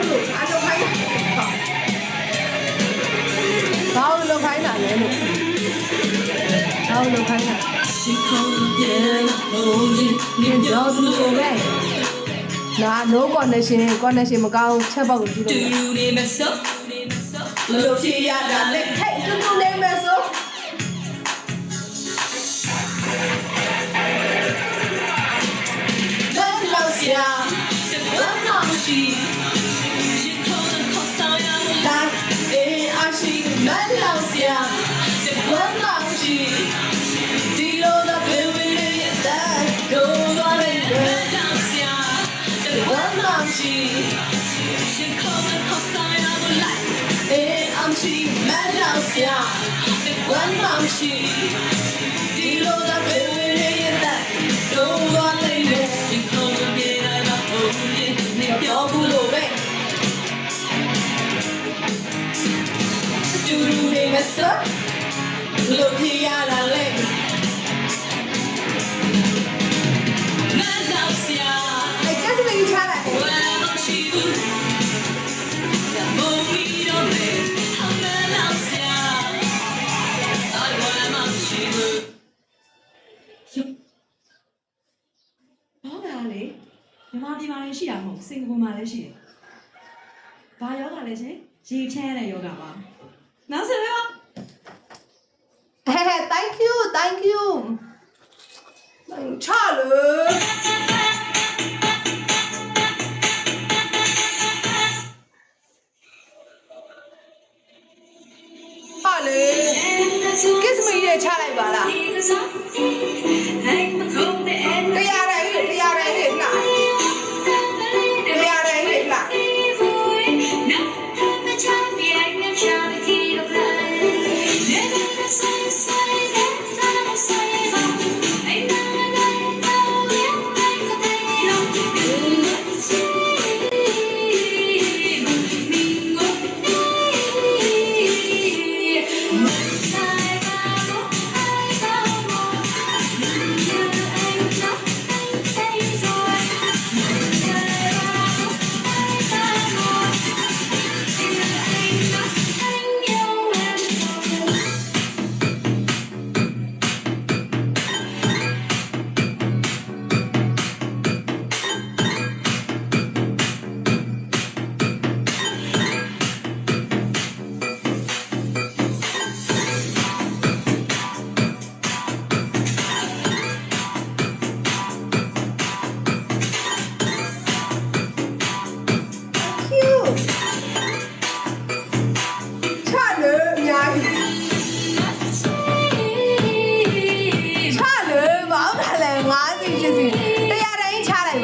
လို့အားလုံးခိုင်းတာဘာလို့ခိုင်းတာလဲလို့ဘာလို့ခိုင်းတာရှိခေါ်တယ်ဟိုဒီတော့သူ့ကိုပဲနာ no connection မကောင်းချက်ပေါက်ကိုကြည့်လို့တူနေမစို့လို့ဖြစ်ရတာလေဟဲ့တူနေမစို့ဘာလို့ဆရာဘာမှမရှိလာအေးအရှိမလို့ဆရာဘာမှမရှိဒီလိုတော့ဘယ်ဝင်ရတဲ့ကိုယ်တော်လေးဘာမှမရှိရှင်ခေါ်တဲ့ခေါ်ဆောင်ရလို့လိုက်အေးအရှိမလို့ဆရာဘာမှမရှိဒီလိုတော့ဘယ်ဝင်ရတဲ့ကိုယ်တော်လေးဒီခေါ်တဲ့ပြေးရတာဟုတ်ရင်နေပြောဘူးလို့ပဲတူတူနေမစို့လို့ပြရတာလေမလို့ဆရာအဲ့ကစမကြီးချလာတယ်ဝမ်းမရှိဘူးဘုံမီတော့လေအမလို့ဆရာအဲ့ဝမ်းမရှိဘူးဘောကလေမြန်မာပြည်မှာလည်းရှိတာမဟုတ်စင်ကာပူမှာလည်းရှိတယ်။ဘာယောဂလဲရှင်ရေချမ်းတဲ့ယောဂပါနောက်ဆက်ရော thank you ချလို့ဟာလေကစ်မီရဲ့ချလိုက်ပါလားတရားတိုင်းလေလားတရားတိုင်းလေလား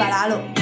ပါလားလို့